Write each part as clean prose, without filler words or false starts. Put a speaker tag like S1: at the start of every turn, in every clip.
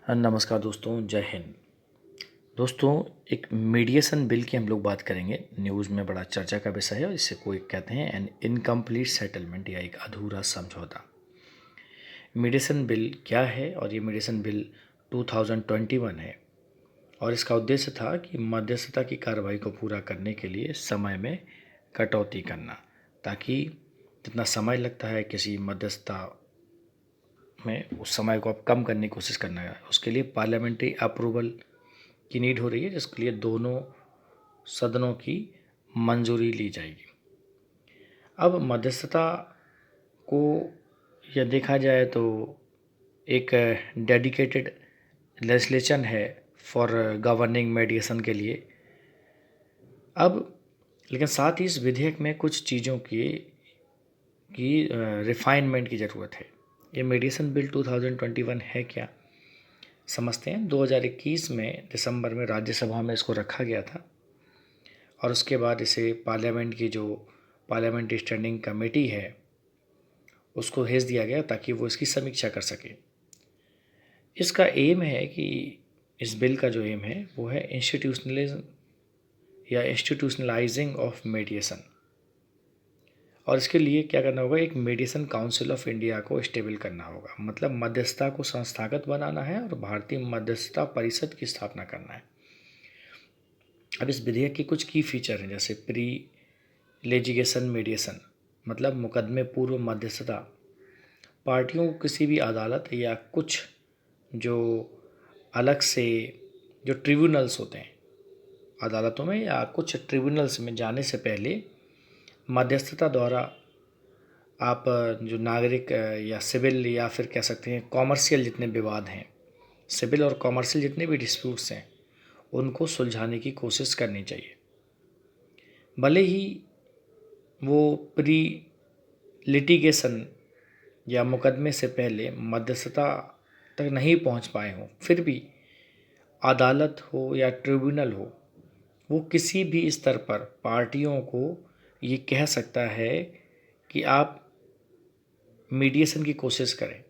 S1: नमस्कार दोस्तों, जय हिंद। दोस्तों, एक मीडिएशन बिल की हम लोग बात करेंगे। न्यूज़ में बड़ा चर्चा का विषय है और इसे कोई कहते हैं एन इनकम्प्लीट सेटलमेंट या एक अधूरा समझौता। मीडिएशन बिल क्या है? और ये मीडिएशन बिल 2021 है और इसका उद्देश्य था कि मध्यस्थता की कार्रवाई को पूरा करने के लिए समय में कटौती करना, ताकि जितना समय लगता है किसी मध्यस्थता में उस समय को अब कम करने की कोशिश करना है। उसके लिए पार्लियामेंट्री अप्रूवल की नीड हो रही है, जिसके लिए दोनों सदनों की मंजूरी ली जाएगी। अब मध्यस्थता को यह देखा जाए तो एक डेडिकेटेड लेजिस्लेशन है फॉर गवर्निंग मीडिएशन के लिए। अब लेकिन साथ ही इस विधेयक में कुछ चीज़ों की रिफाइनमेंट की ज़रूरत है। ये मीडिएशन बिल 2021 है क्या, समझते हैं। 2021 में दिसंबर में राज्यसभा में इसको रखा गया था और उसके बाद इसे पार्लियामेंट की जो पार्लियामेंट्री स्टैंडिंग कमेटी है उसको भेज दिया गया ताकि वो इसकी समीक्षा कर सके। इसका एम है कि इस बिल का जो एम है वो है इंस्टीट्यूशनलाइजिंग ऑफ मीडिएशन। और इसके लिए क्या करना होगा, एक मीडिएशन काउंसिल ऑफ इंडिया को स्टेबल करना होगा। मतलब मध्यस्थता को संस्थागत बनाना है और भारतीय मध्यस्थता परिषद की स्थापना करना है। अब इस विधेयक के कुछ की फीचर हैं, जैसे प्री लिटिगेशन मीडिएशन, मतलब मुकदमे पूर्व मध्यस्थता। पार्टियों को किसी भी अदालत या कुछ जो अलग से जो ट्रिब्यूनल्स होते हैं अदालतों में या कुछ ट्रिब्यूनल्स में जाने से पहले मध्यस्थता द्वारा आप जो नागरिक या सिविल या फिर कह सकते हैं कॉमर्शियल जितने विवाद हैं, सिविल और कॉमर्शियल जितने भी डिस्प्यूट्स हैं, उनको सुलझाने की कोशिश करनी चाहिए। भले ही वो प्री लिटिगेशन या मुकदमे से पहले मध्यस्थता तक नहीं पहुंच पाए हों, फिर भी अदालत हो या ट्रिब्यूनल हो, वो किसी भी स्तर पर पार्टियों को ये कह सकता है कि आप मीडिएशन की कोशिश करें।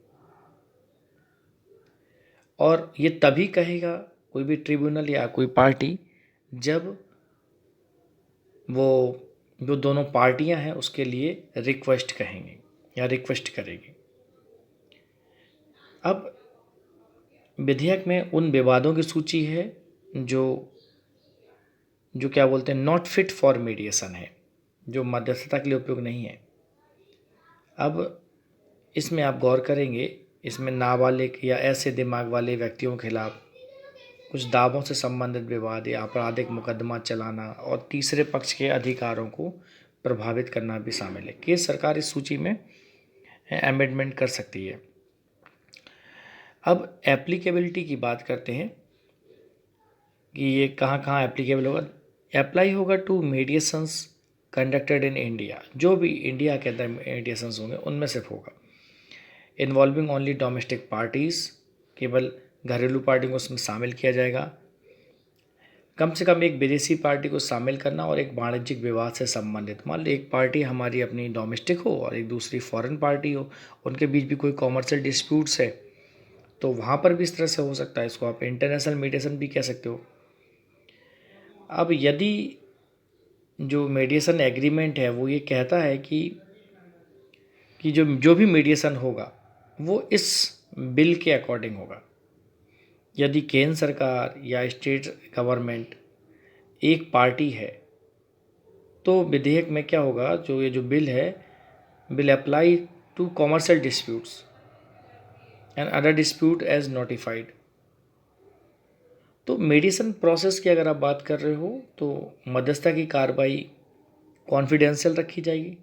S1: और ये तभी कहेगा कोई भी ट्रिब्यूनल या कोई पार्टी जब वो जो दोनों पार्टियां हैं उसके लिए रिक्वेस्ट कहेंगे या रिक्वेस्ट करेगी। अब विधेयक में उन विवादों की सूची है जो जो क्या बोलते हैं नॉट फिट फॉर मीडिएशन है, जो मध्यस्थता के लिए उपयोग नहीं है। अब इसमें आप गौर करेंगे, इसमें नाबालिग या ऐसे दिमाग वाले व्यक्तियों के खिलाफ कुछ दावों से संबंधित विवाद या आपराधिक मुकदमा चलाना और तीसरे पक्ष के अधिकारों को प्रभावित करना भी शामिल है। केंद्र सरकार इस सूची में अमेंडमेंट कर सकती है। अब एप्लीकेबिलिटी की बात करते हैं कि ये कहाँ कहाँ एप्लीकेबल होगा। अप्लाई होगा टू मीडिएशंस कंडक्टेड इन इंडिया, जो भी इंडिया के अंदर मीडिएशंस होंगे उनमें सिर्फ होगा। इन्वॉल्विंग ओनली डोमेस्टिक पार्टीज़, केवल घरेलू पार्टी को उसमें शामिल किया जाएगा। कम से कम एक विदेशी पार्टी को शामिल करना और एक वाणिज्यिक विवाद से संबंधित, मान लो एक पार्टी हमारी अपनी डोमेस्टिक हो और एक दूसरी फॉरेन पार्टी हो, उनके बीच भी कोई कॉमर्शियल डिस्प्यूट्स है तो वहाँ पर भी इस तरह से हो सकता है। इसको आप इंटरनेशनल मीडिएशन भी कह सकते हो। अब यदि जो मीडिएशन एग्रीमेंट है वो ये कहता है कि जो जो भी मीडिएशन होगा वो इस बिल के अकॉर्डिंग होगा। यदि केंद्र सरकार या स्टेट गवर्नमेंट एक पार्टी है तो विधेयक में क्या होगा, जो ये जो बिल है will apply to commercial disputes and other dispute as notified. तो मेडिसन प्रोसेस की अगर आप बात कर रहे हो तो मध्यस्थता की कार्रवाई कॉन्फिडेंशियल रखी जाएगी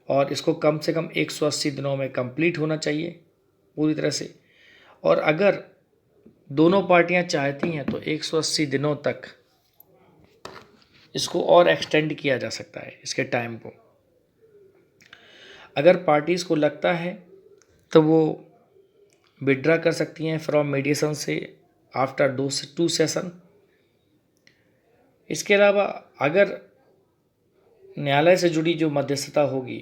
S1: और इसको कम से कम 180 दिनों में कंप्लीट होना चाहिए पूरी तरह से। और अगर दोनों पार्टियां चाहती हैं तो 180 दिनों तक इसको और एक्सटेंड किया जा सकता है, इसके टाइम को। अगर पार्टीज़ को लगता है तो वो विड्रा कर सकती हैं फ्रॉम मीडिएशन से आफ्टर 2 सेशन। इसके अलावा अगर न्यायालय से जुड़ी जो मध्यस्थता होगी,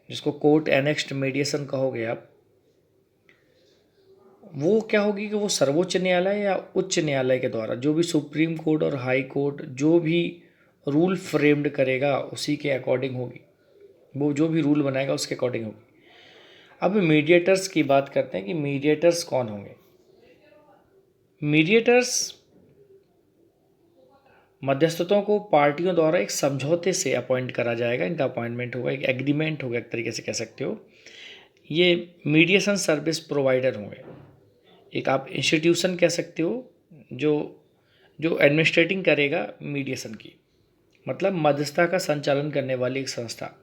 S1: जिसको कोर्ट एनेक्स्ड मीडिएशन कहोगे आप, वो क्या होगी कि वो सर्वोच्च न्यायालय या उच्च न्यायालय के द्वारा जो भी सुप्रीम कोर्ट और हाई कोर्ट जो भी रूल फ्रेम्ड करेगा उसी के अकॉर्डिंग होगी, वो जो भी रूल बनाएगा उसके अकॉर्डिंग होगी। अब मीडिएटर्स की बात करते हैं कि मीडिएटर्स कौन होंगे। मीडिएटर्स मध्यस्थतों को पार्टियों द्वारा एक समझौते से अपॉइंट करा जाएगा, इनका अपॉइंटमेंट होगा, एक एग्रीमेंट होगा, एक तरीके से कह सकते हो। ये मीडिएशन सर्विस प्रोवाइडर होंगे, एक आप इंस्टीट्यूशन कह सकते हो जो जो एडमिनिस्ट्रेटिंग करेगा मीडिएशन की, मतलब मध्यस्थता का संचालन करने वाली एक संस्था।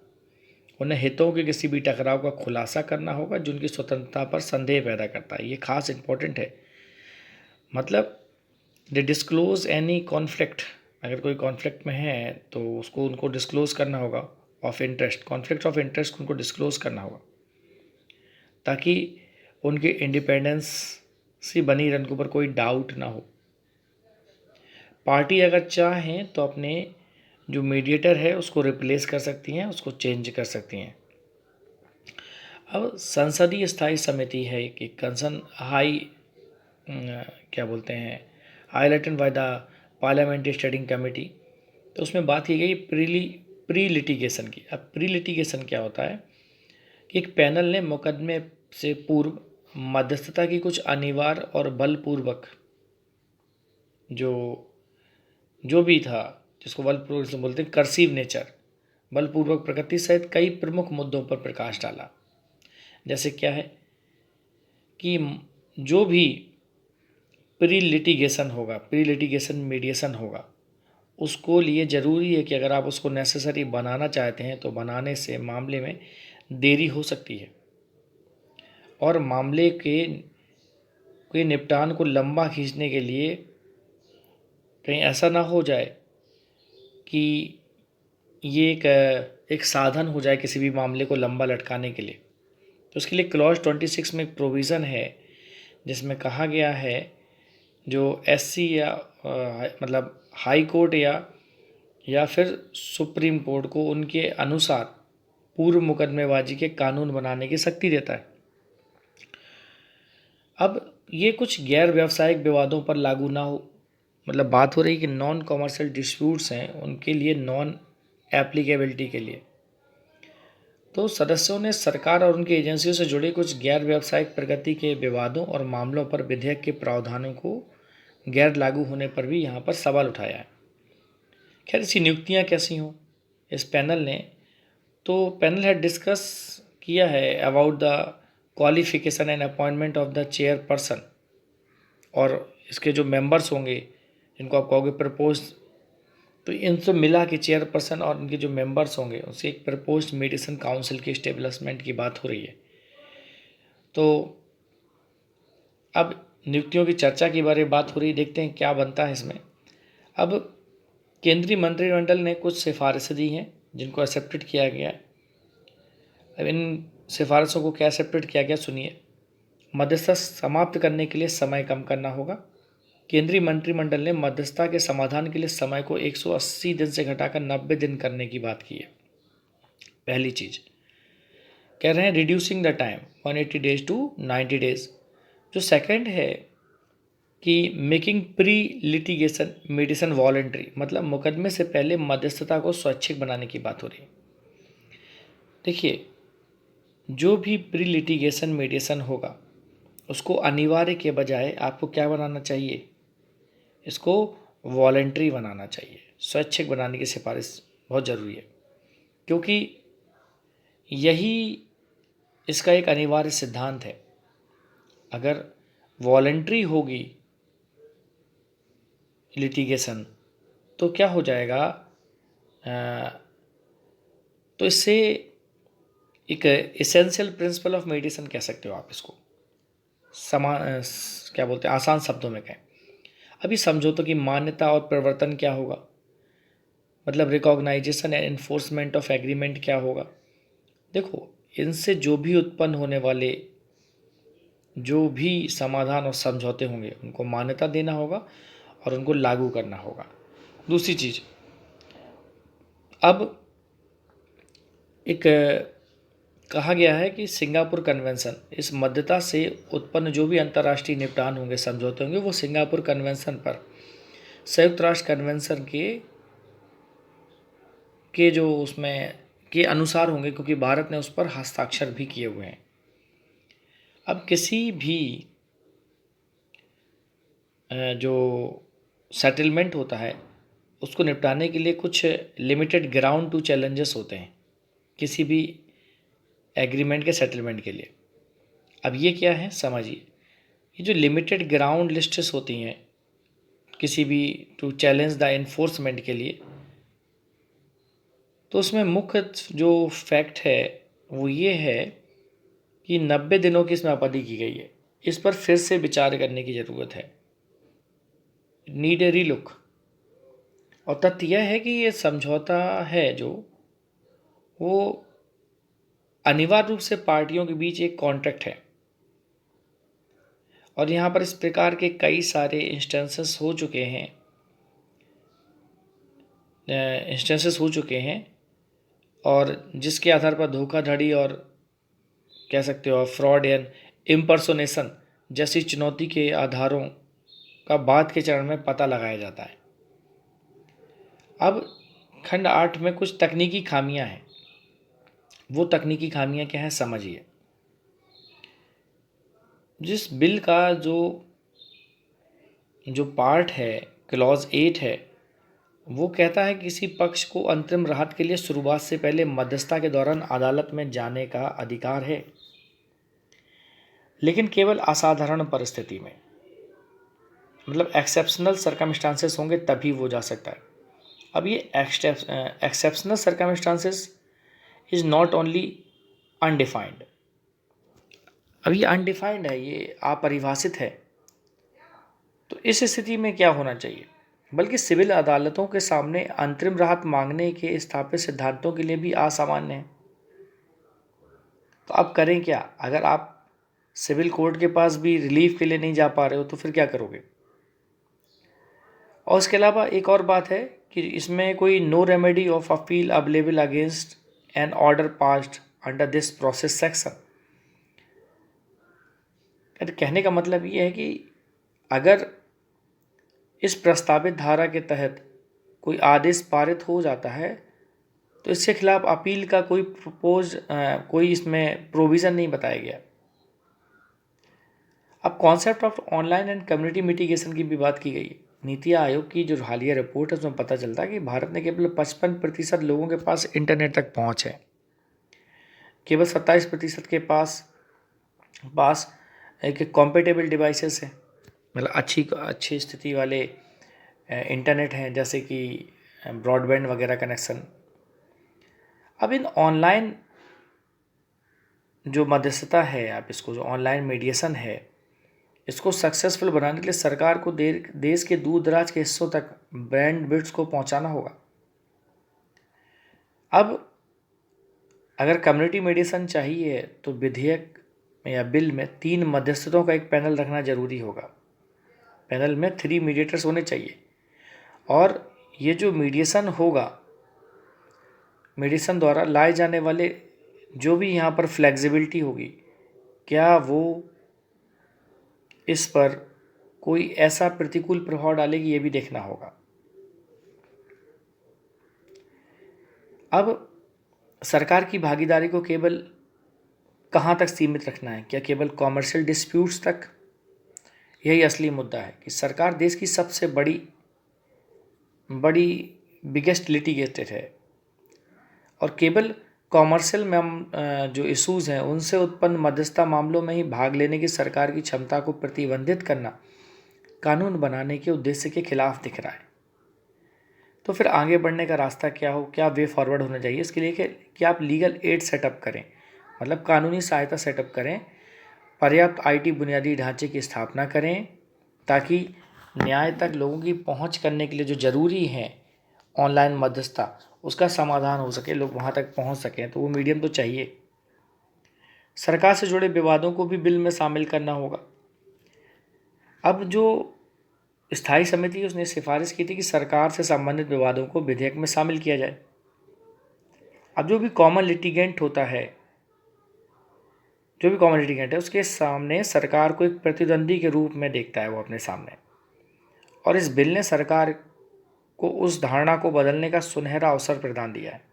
S1: उन्हें हितों के किसी भी टकराव का खुलासा करना होगा जो उनकी स्वतंत्रता पर संदेह पैदा करता है। ये खास इंपॉर्टेंट है, मतलब दे डिस्क्लोज एनी कॉन्फ्लिक्ट, अगर कोई कॉन्फ्लिक्ट में है तो उसको उनको डिस्क्लोज करना होगा, of interest, conflict of interest उनको डिस्क्लोज करना होगा ताकि उनके इंडिपेंडेंस से बनी रहे, उनके ऊपर कोई डाउट ना हो। पार्टी अगर चाहें तो अपने जो मीडिएटर है उसको रिप्लेस कर सकती हैं, उसको चेंज कर सकती हैं। अब संसदीय स्थायी समिति है एक कंसर्न हाई क्या बोलते हैं, highlighted by the parliamentary studying committee. तो उसमें बात की गई प्री लिटिगेशन की। अब प्री लिटिगेशन क्या होता है कि एक पैनल ने मुकदमे से पूर्व मध्यस्थता की कुछ अनिवार्य और बलपूर्वक जो जो भी था, जिसको बलपूर्वक से बोलते हैं कर्सिव नेचर, बलपूर्वक प्रकृति सहित कई प्रमुख मुद्दों पर प्रकाश डाला। जैसे क्या है कि जो भी प्री लिटिगेशन होगा, प्री लिटिगेशन मीडिएशन होगा, उसको लिए ज़रूरी है कि अगर आप उसको नेसेसरी बनाना चाहते हैं तो बनाने से मामले में देरी हो सकती है और मामले के निपटान को लंबा खींचने के लिए कहीं ऐसा ना हो जाए कि ये एक साधन हो जाए किसी भी मामले को लंबा लटकाने के लिए। तो उसके लिए क्लॉज 26 में एक प्रोविज़न है जिसमें कहा गया है जो एससी या मतलब हाई कोर्ट या फिर सुप्रीम कोर्ट को उनके अनुसार पूर्व मुकदमेबाजी के कानून बनाने की शक्ति देता है। अब ये कुछ गैर व्यावसायिक विवादों पर लागू ना हो, मतलब बात हो रही कि नॉन कॉमर्शियल डिस्प्यूट्स हैं उनके लिए, नॉन एप्लीकेबिलिटी के लिए। तो सदस्यों ने सरकार और उनकी एजेंसियों से जुड़े कुछ गैर व्यावसायिक प्रगति के विवादों और मामलों पर विधेयक के प्रावधानों को गैर लागू होने पर भी यहाँ पर सवाल उठाया है। खैर, इसकी नियुक्तियाँ कैसी हों इस पैनल ने, तो पैनल है डिस्कस किया है about the qualification and appointment of the chairperson, और इसके जो मेंबर्स होंगे जिनको आप कहोगे प्रपोज, तो इनसे मिला के चेयरपर्सन और इनके जो मेंबर्स होंगे उससे एक प्रपोज्ड मेडिसिन काउंसिल की इस्टेब्लिशमेंट की बात हो रही है। तो अब नियुक्तियों की चर्चा के बारे में बात हो रही है, देखते हैं क्या बनता है इसमें। अब केंद्रीय मंत्रिमंडल ने कुछ सिफारिशें दी हैं जिनको एक्सेप्टेड किया गया है। अब इन सिफारिशों को क्या एक्सेप्टेड किया गया सुनिए। मध्यस्थता समाप्त करने के लिए समय कम करना होगा। केंद्रीय मंत्रिमंडल ने मध्यस्थता के समाधान के लिए समय को 180 दिन से घटाकर 90 दिन करने की बात की है। पहली चीज़ कह रहे हैं reducing the time 180 days to 90 days. जो सेकंड है कि making pre litigation mediation voluntary, मतलब मुकदमे से पहले मध्यस्थता को स्वैच्छिक बनाने की बात हो रही है। देखिए, जो भी प्री लिटिगेशन मेडिसिन होगा उसको अनिवार्य के बजाय आपको क्या बनाना चाहिए, इसको वॉलंटरी बनाना चाहिए, स्वैच्छिक बनाने की सिफारिश बहुत ज़रूरी है, क्योंकि यही इसका एक अनिवार्य सिद्धांत है। अगर वॉलंटरी होगी लिटिगेशन तो क्या हो जाएगा, तो इससे एक एसेंशियल प्रिंसिपल ऑफ मेडिसिन कह सकते हो आप इसको, क्या बोलते हैं, आसान शब्दों में कहें। अभी समझौतों की मान्यता और प्रवर्तन क्या होगा, मतलब recognisation and enforcement of agreement क्या होगा। देखो, इनसे जो भी उत्पन्न होने वाले जो भी समाधान और समझौते होंगे उनको मान्यता देना होगा और उनको लागू करना होगा। दूसरी चीज़, अब एक कहा गया है कि सिंगापुर कन्वेंशन, इस मध्यता से उत्पन्न जो भी अंतर्राष्ट्रीय निपटान होंगे, समझौते होंगे, वो सिंगापुर कन्वेंशन पर संयुक्त राष्ट्र कन्वेंशन के जो उसमें के अनुसार होंगे, क्योंकि भारत ने उस पर हस्ताक्षर भी किए हुए हैं। अब किसी भी जो सेटलमेंट होता है उसको निपटाने के लिए कुछ लिमिटेड ग्राउंड टू चैलेंजेस होते हैं किसी भी एग्रीमेंट के सेटलमेंट के लिए। अब ये क्या है समझिए, ये जो लिमिटेड ग्राउंड लिस्ट्स होती हैं किसी भी टू चैलेंज द इन्फोर्समेंट के लिए, तो उसमें मुख्य जो फैक्ट है वो ये है कि 90 दिनों की इसमें अवधि की गई है। इस पर फिर से विचार करने की ज़रूरत है, नीड ए रीलुक। और तथ्य यह है कि ये समझौता है जो वो अनिवार्य रूप से पार्टियों के बीच एक कॉन्ट्रैक्ट है, और यहाँ पर इस प्रकार के कई सारे इंस्टेंसेस हो चुके हैं और जिसके आधार पर धोखाधड़ी और कह सकते हो फ्रॉड एंड इम्पर्सोनेशन जैसी चुनौती के आधारों का बाद के चरण में पता लगाया जाता है। अब खंड 8 में कुछ तकनीकी खामियां हैं। वो तकनीकी खामियां क्या हैं समझिए। जिस बिल का जो पार्ट है, क्लॉज 8 है, वो कहता है किसी पक्ष को अंतरिम राहत के लिए शुरुआत से पहले मध्यस्थता के दौरान अदालत में जाने का अधिकार है, लेकिन केवल असाधारण परिस्थिति में, मतलब एक्सेप्शनल सर्कमस्टांसेस होंगे तभी वो जा सकता है। अब ये exceptional circumstances is not only undefined. अब ये अनडिफाइंड है, ये अपरिभाषित है। तो इस स्थिति में क्या होना चाहिए, बल्कि सिविल अदालतों के सामने अंतरिम राहत मांगने के स्थापित सिद्धांतों के लिए भी असामान्य है। तो आप करें क्या? अगर आप सिविल कोर्ट के पास भी रिलीफ के लिए नहीं जा पा रहे हो तो फिर क्या करोगे? और इसके अलावा एक और बात है कि इसमें कोई no remedy of appeal available against an order passed under this process section. कहने का मतलब ये है कि अगर इस प्रस्तावित धारा के तहत कोई आदेश पारित हो जाता है तो इसके खिलाफ अपील का कोई इसमें प्रोविज़न नहीं बताया गया। अब concept of online and community mitigation की भी बात की गई है। नीति आयोग की जो हालिया रिपोर्ट है उसमें पता चलता है कि भारत में केवल 55% लोगों के पास इंटरनेट तक पहुंच है, केवल 27% के पास एक कॉम्पेटेबल डिवाइसेस है, मतलब अच्छी स्थिति वाले इंटरनेट हैं, जैसे कि ब्रॉडबैंड वगैरह कनेक्शन। अब इन ऑनलाइन जो मध्यस्थता है, आप इसको जो ऑनलाइन मीडिएशन है, इसको सक्सेसफुल बनाने के लिए सरकार को देश के दूर दराज के हिस्सों तक बैंडविड्थ को पहुंचाना होगा। अब अगर कम्युनिटी मीडिएशन चाहिए तो विधेयक या बिल में 3 मध्यस्थों का एक पैनल रखना जरूरी होगा। पैनल में 3 मीडिएटर्स होने चाहिए, और ये जो मीडिएशन होगा, मीडिएशन द्वारा लाए जाने वाले जो भी यहाँ पर फ्लेक्सिबिलिटी होगी, क्या वो इस पर कोई ऐसा प्रतिकूल प्रभाव डालेगी, ये भी देखना होगा। अब सरकार की भागीदारी को केवल कहाँ तक सीमित रखना है? क्या केवल कॉमर्शियल डिस्प्यूट्स तक? यही असली मुद्दा है कि सरकार देश की सबसे बड़ी बिगेस्ट लिटिगेटेड है, और केवल कॉमर्शियल जो इश्यूज़ हैं उनसे उत्पन्न मध्यस्थता मामलों में ही भाग लेने की सरकार की क्षमता को प्रतिबंधित करना कानून बनाने के उद्देश्य के खिलाफ दिख रहा है। तो फिर आगे बढ़ने का रास्ता क्या वे फॉरवर्ड होना चाहिए? इसके लिए कि आप लीगल एड सेटअप करें, मतलब कानूनी सहायता सेटअप करें, पर्याप्त आईटी बुनियादी ढांचे की स्थापना करें, ताकि न्याय तक लोगों की पहुंच करने के लिए जो ज़रूरी है ऑनलाइन मध्यस्थता, उसका समाधान हो सके, लोग वहां तक पहुंच सकें। तो वो मीडियम तो चाहिए। सरकार से जुड़े विवादों को भी बिल में शामिल करना होगा। अब जो स्थायी समिति है उसने सिफारिश की थी कि सरकार से संबंधित विवादों को विधेयक में शामिल किया जाए। अब जो भी कॉमन लिटिगेंट होता है जो भी कॉमन लिटिगेंट है उसके सामने सरकार को एक प्रतिद्वंदी के रूप में देखता है वो अपने सामने। और इस बिल ने सरकार को उस धारणा को बदलने का सुनहरा अवसर प्रदान दिया है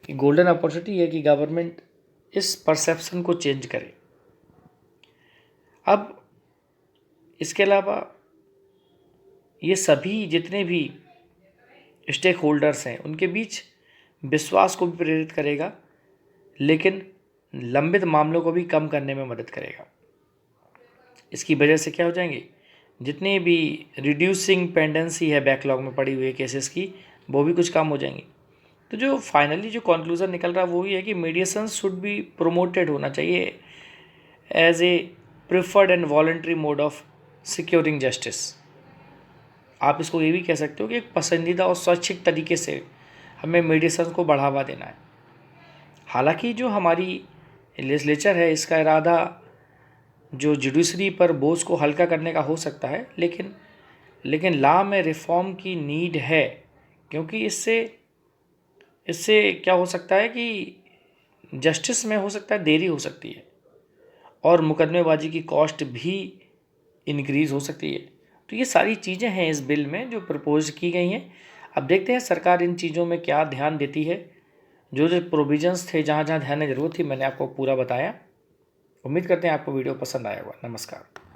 S1: कि गोल्डन अपॉर्चुनिटी है कि गवर्नमेंट इस परसेप्शन को चेंज करे। अब इसके अलावा ये सभी जितने भी स्टेक होल्डर्स हैं उनके बीच विश्वास को भी प्रेरित करेगा, लेकिन लंबित मामलों को भी कम करने में मदद करेगा। इसकी वजह से क्या हो जाएंगे, जितनी भी रिड्यूसिंग पेंडेंसी है बैकलॉग में पड़ी हुई केसेस की, वो भी कुछ कम हो जाएंगी। तो जो फाइनली जो कंक्लूजन निकल रहा है वो ही है कि मीडिएशन शुड बी प्रोमोटेड होना चाहिए as a preferred and voluntary mode of securing justice. आप इसको ये भी कह सकते हो कि एक पसंदीदा और स्वैच्छिक तरीके से हमें मीडिएशन को बढ़ावा देना है। हालांकि जो हमारी लेजिस्लेचर है इसका इरादा जो जुडिशरी पर बोझ को हल्का करने का हो सकता है, लेकिन लॉ में रिफॉर्म की नीड है, क्योंकि इससे क्या हो सकता है कि जस्टिस में हो सकता है देरी हो सकती है और मुकदमेबाजी की कॉस्ट भी इंक्रीज़ हो सकती है। तो ये सारी चीज़ें हैं इस बिल में जो प्रपोज की गई हैं। अब देखते हैं सरकार इन चीज़ों में क्या ध्यान देती है। जो जो प्रोविजंस थे, जहाँ जहाँ ध्यान की ज़रूरत थी, मैंने आपको पूरा बताया। उम्मीद करते हैं आपको वीडियो पसंद आया होगा। नमस्कार।